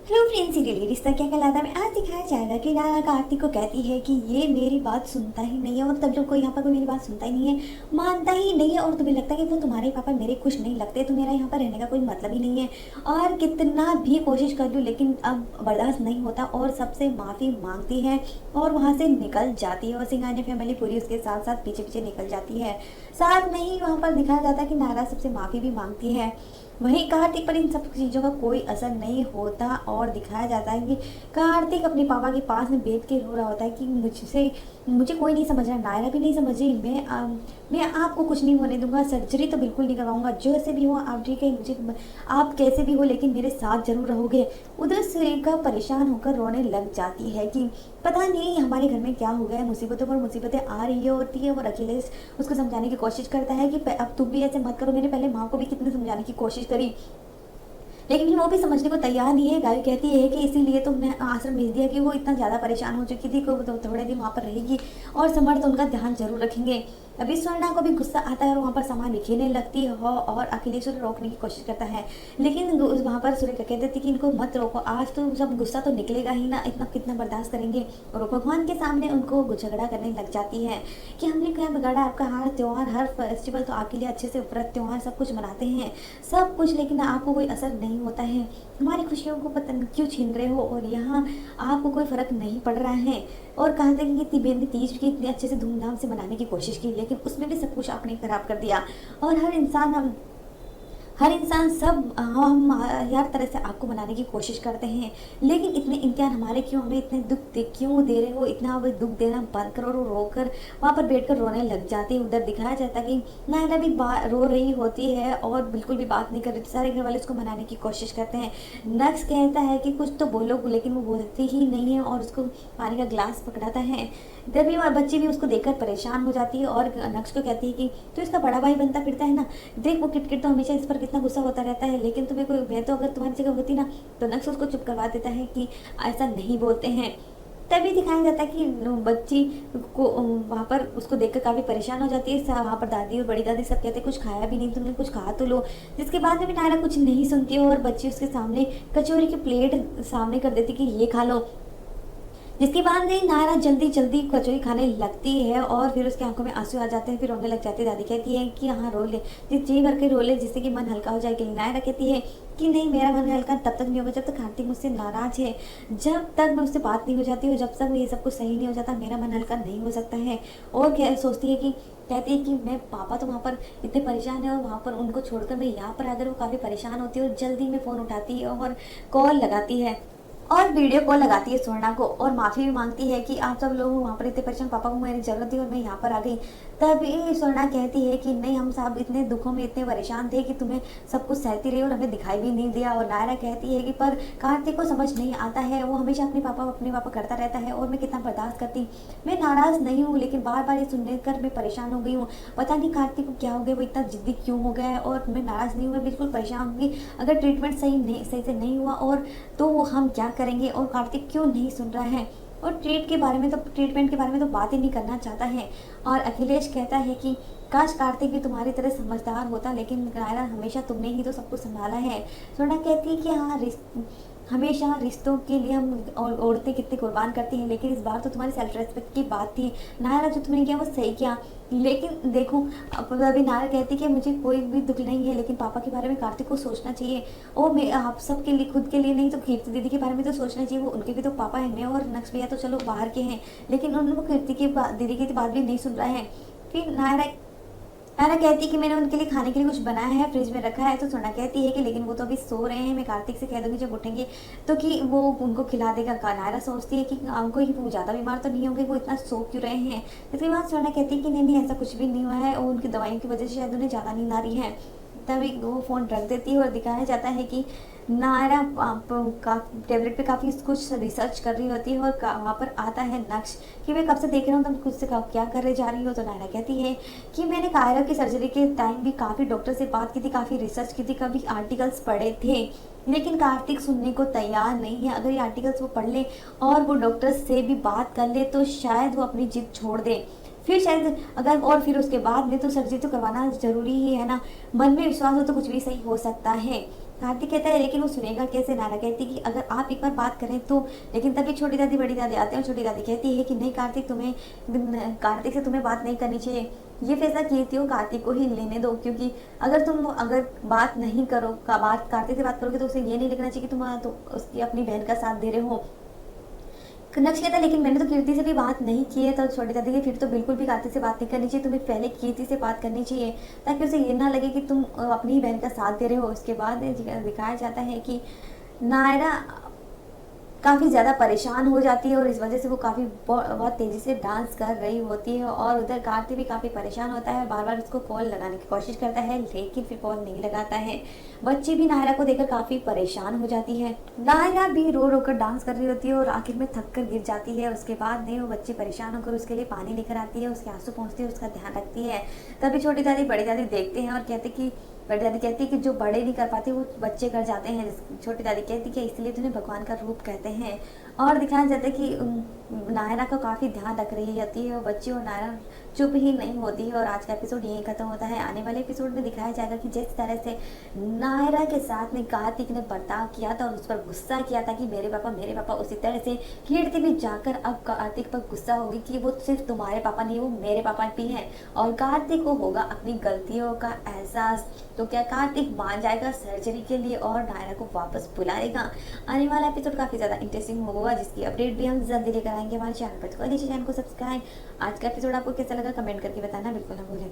Hello friends, serial रिश्ता क्या कहलाता है में आज दिखाया जाएगा कि नायरा कार्तिक को कहती है कि ये मेरी बात सुनता ही नहीं है और तब जब कोई यहाँ पर कोई मेरी बात सुनता ही नहीं है, मानता ही नहीं है और तुम्हें लगता है कि वो तुम्हारे पापा मेरे खुश नहीं लगते तो मेरा यहाँ पर रहने का कोई मतलब ही नहीं है। और कितना भी कोशिश कर लूँ लेकिन अब बर्दाश्त नहीं होता और सबसे माफ़ी मांगती है और वहाँ से निकल जाती है और सिंघानिया फैमिली पूरी उसके साथ साथ पीछे पीछे निकल जाती है। साथ में ही वहाँ पर दिखाया जाता है कि नायरा सबसे माफ़ी भी मांगती है। वहीं कार्तिक पर इन सब चीज़ों का कोई असर नहीं होता और दिखाया जाता है कि कार्तिक अपने पापा के पास में बैठ के रो रहा होता है कि मुझे कोई नहीं समझ रहा, नायरा भी नहीं समझ रही, मैं आपको कुछ नहीं होने दूंगा, सर्जरी तो बिल्कुल नहीं करवाऊंगा, जैसे भी हो आप ठीक है, मुझे आप कैसे भी हो लेकिन मेरे साथ जरूर रहोगे। उधर सुरेखा परेशान होकर रोने लग जाती है कि पता नहीं हमारे घर में क्या हो गया है, मुसीबतों पर मुसीबतें आ रही होती है। और अखिलेश उसको समझाने की कोशिश करता है कि अब तुम भी ऐसे मत करो, मैंने पहले माँ को भी कितने समझाने की कोशिश करी लेकिन वो भी समझने को तैयार नहीं है। गाय कहती है कि इसीलिए तुमने आश्रम भेज दिया कि वो इतना ज़्यादा परेशान हो चुकी थी कि वो तो थोड़े दिन वहाँ पर रहेगी और समर्थ उनका ध्यान जरूर रखेंगे। अभी स्वर्णा को भी गुस्सा आता है और वहाँ पर सामान बिखेरने लगती है और अखिलेश उन्हें रोकने की कोशिश करता है लेकिन वहाँ पर सुरेखा कह देती कि इनको मत रोको, आज तो जब गुस्सा तो निकलेगा ही ना, इतना कितना बर्दाश्त करेंगे। और वो भगवान के सामने उनको झगड़ा करने लग जाती है कि हमने क्या बिगाड़ा, आपका हर त्यौहार हर फेस्टिवल तो आपके लिए अच्छे से व्रत त्यौहार सब कुछ मनाते हैं सब कुछ, लेकिन आपको कोई असर नहीं होता है, हमारी खुशियों को पता क्यों छीन रहे हो और यहाँ आपको कोई फर्क नहीं पड़ रहा है। और कहा था कि तिबेंदी तीज की इतने अच्छे से धूमधाम से मनाने की कोशिश की लेकिन उसमें भी सब कुछ आपने खराब कर दिया और हर इंसान सब हम हर तरह से आपको मनाने की कोशिश करते हैं लेकिन इतने इम्तिहान हमारे क्यों, हमें इतने क्यों दे रहे हो, इतना अब दुख देना बंद करो। और रोकर वहाँ पर बैठकर रोने लग जाती है। उधर दिखाया जाता है कि नायरा भी रो रही होती है और बिल्कुल भी बात नहीं कर रही, सारे घर वाले उसको मनाने की कोशिश करते हैं। नक्स कहता है कि कुछ तो बोलो लेकिन वो बोलती ही नहीं है और उसको पानी का ग्लास पकड़ाता है। इधर भी बच्ची भी उसको देखकर परेशान हो जाती है और नक्स को कहती है कि तो इसका बड़ा भाई बनता फिरता है ना, देख वो किटकिट तो हमेशा इस पर कितना गुस्सा होता रहता है, लेकिन तुम्हें कोई, मैं तो अगर तुम्हारी जगह होती ना तो नक्स उसको चुप करवा देता है कि ऐसा नहीं बोलते हैं। तभी दिखाया जाता है कि बच्ची को वहाँ पर उसको देखकर काफ़ी परेशान हो जाती है। वहाँ पर दादी और बड़ी दादी सब कहते हैं कुछ खाया भी नहीं, तुमने कुछ खा तो लो, जिसके बाद में भी नायरा कुछ नहीं सुनती है और बच्ची उसके सामने कचौरी की प्लेट सामने कर देती कि ये खा लो, जिसके बाद में नायरा जल्दी जल्दी कचौरी खाने लगती है और फिर उसकी आंखों में आंसू आ जाते हैं, फिर रोने लग जाती है। दादी कहती है कि हाँ रो ले, जी भर के रो ले जिससे कि मन हल्का हो जाएगा। नायरा कहती है कि नहीं, मेरा मन हल्का तब तक नहीं होगा जब तक कार्तिक मुझसे नाराज है, जब तक मैं उससे बात नहीं हो जाती और जब तक ये सब कुछ सही नहीं हो जाता मेरा मन हल्का नहीं हो सकता है। और क्या सोचती है कि कहती है कि मैं पापा तो वहाँ पर इतने परेशान है और वहाँ पर उनको छोड़कर मैं यहाँ पर आकर वो काफ़ी परेशान होती है और जल्दी में फ़ोन उठाती है और कॉल लगाती है और वीडियो कॉल लगाती है स्वर्णा को और माफ़ी भी मांगती है कि आप सब लोग वहाँ पर इतने परेशान, पापा को मेरी ज़रूरत थी और मैं यहाँ पर आ गई। तभी स्वर्णा कहती है कि नहीं, हम सब इतने दुखों में इतने परेशान थे कि तुम्हें सब कुछ सहती रही और हमें दिखाई भी नहीं दिया। और नायरा कहती है कि पर कार्तिक को समझ नहीं आता है, वो हमेशा अपने पापा करता रहता है और मैं कितना बर्दाश्त करती, मैं नाराज़ नहीं हूँ लेकिन बार बार ये सुनने कर मैं परेशान हो गई हूँ, पता नहीं कार्तिक को क्या हो गया, वो इतना जिद्दी क्यों हो गया है। और मैं नाराज़ नहीं हूँ, मैं बिल्कुल परेशान होंगी अगर ट्रीटमेंट सही से नहीं हुआ और तो हम क्या करेंगे और कार्तिक क्यों नहीं सुन रहा है और ट्रीटमेंट के बारे में तो बात ही नहीं करना चाहता है। और अखिलेश कहता है कि काश कार्तिक भी तुम्हारी तरह समझदार होता, लेकिन नायरा हमेशा तुमने ही तो सब कुछ संभाला है। सोना कहती है कि हाँ, हमेशा रिश्तों के लिए हम औरतें कितने कुर्बान करती हैं लेकिन इस बार तो तुम्हारी सेल्फ रेस्पेक्ट की बात थी, नायरा जो तुमने किया वो सही किया। लेकिन देखो अभी नायरा कहती कि मुझे कोई भी दुख नहीं है लेकिन पापा के बारे में कार्तिक को सोचना चाहिए और मैं आप सब के लिए, खुद के लिए नहीं तो कीर्ति दीदी के बारे में तो सोचना चाहिए, वो उनके भी तो पापा हैं, मैं और नक्स भैया तो चलो बाहर के हैं लेकिन उनको कीर्ति की दीदी की बात भी नहीं सुन रहा है। फिर नायरा कहती कि मैंने उनके लिए खाने के लिए कुछ बनाया है, फ्रिज में रखा है। तो सोना कहती है कि लेकिन वो तो अभी सो रहे हैं, मैं कार्तिक से कह दूंगी जब उठेंगे तो कि वो उनको खिला देगा। नायरा सोचती है कि उनको ही वो ज़्यादा बीमार तो नहीं होंगे, वो इतना सो क्यों रहे हैं। इसके बाद सोना कहती है कि नहीं ऐसा कुछ भी नहीं हुआ है और उनकी दवाइयों की वजह से शायद उन्हें ज़्यादा नींद आ रही है। तभी वो फ़ोन रख देती है और दिखाया जाता है कि नायरा टेबलेट पे काफ़ी कुछ रिसर्च कर रही होती है और वहाँ पर आता है नक्श कि मैं कब से देख रहा हूँ, तुम खुद से क्या करने जा रही हो। तो नायरा कहती है कि मैंने कायरा की सर्जरी के टाइम भी काफ़ी डॉक्टर से बात की थी, काफ़ी रिसर्च की थी, काफ़ी आर्टिकल्स पढ़े थे लेकिन कार्तिक सुनने को तैयार नहीं है। अगर ये आर्टिकल्स वो पढ़ ले और वो डॉक्टर से भी बात कर ले तो शायद वो अपनी जिद छोड़ दे, फिर शायद अगर और फिर उसके बाद में तो सर्जरी तो करवाना ज़रूरी ही है ना, मन में विश्वास हो तो कुछ भी सही हो सकता है। कार्तिक कहता है लेकिन वो सुनेगा कैसे। नायरा कहती है कि अगर आप एक बार बात करें तो। लेकिन तभी छोटी दादी बड़ी दादी आते हैं और छोटी दादी कहती है कि नहीं कार्तिक, कार्तिक से तुम्हें बात नहीं करनी चाहिए। ये फैसला किए थे वो कार्तिक को ही लेने दो, क्योंकि अगर बात नहीं करो बात कार्तिक से बात करोगे तो उसे ये नहीं लिखना चाहिए कि तुम तो उसकी अपनी बहन का साथ दे रहे हो। नक्श कहता है लेकिन मैंने तो कीर्ति से भी बात नहीं की है। तो छोटी दादी की फिर तो बिल्कुल भी कार्तिक से बात नहीं करनी चाहिए, तुम्हें पहले कीर्ति से बात करनी चाहिए ताकि उसे ये ना लगे कि तुम अपनी ही बहन का साथ दे रहे हो। उसके बाद दिखाया जाता है कि नायरा काफ़ी ज़्यादा परेशान हो जाती है और इस वजह से वो काफ़ी बहुत तेज़ी से डांस कर रही होती है। और उधर कार्तिक भी काफ़ी परेशान होता है, बार बार उसको कॉल लगाने की कोशिश करता है लेकिन फिर कॉल नहीं लगाता है। बच्ची भी नायरा को देखकर काफ़ी परेशान हो जाती है। नायरा भी रो रो कर डांस कर रही होती है और आखिर में थक कर गिर जाती है। उसके बाद नहीं वो बच्ची परेशान होकर उसके लिए पानी लेकर आती है, उसके आंसू पहुँचती है, उसका ध्यान रखती है। तभी छोटी दादी बड़ी दादी देखते हैं और कहते कि बड़ी दादी कहती है कि जो बड़े नहीं कर पाते वो बच्चे कर जाते हैं। छोटी दादी कहती है कि इसलिए तुम्हें भगवान का रूप कहते हैं। और दिखाया जाता है कि नायरा का काफ़ी ध्यान रख रही होती है वो बच्ची, और नायरा चुप ही नहीं होती है। और आज का एपिसोड यहीं खत्म होता है। आने वाले एपिसोड में दिखाया जाएगा कि जिस तरह से नायरा के साथ में कार्तिक ने बर्ताव किया था और उस पर गुस्सा किया था कि मेरे पापा, उसी तरह से कीर्ति भी जाकर अब कार्तिक पर गुस्सा होगी कि वो सिर्फ तुम्हारे पापा नहीं, वो मेरे पापा भी हैं। और कार्तिक को होगा अपनी गलतियों का एहसास। तो क्या कार्तिक मान जाएगा सर्जरी के लिए और नायरा को वापस बुलाएगा? आने वाला एपिसोड काफ़ी ज़्यादा इंटरेस्टिंग होगा, जिसकी अपडेट भी हम जल्दी लेकर आएंगे हमारे चैनल पर। तो कर दीजिए चैनल को सब्सक्राइब। आज का एपिसोड आपको कैसा लगा कमेंट करके बताना बिल्कुल ना भूलें।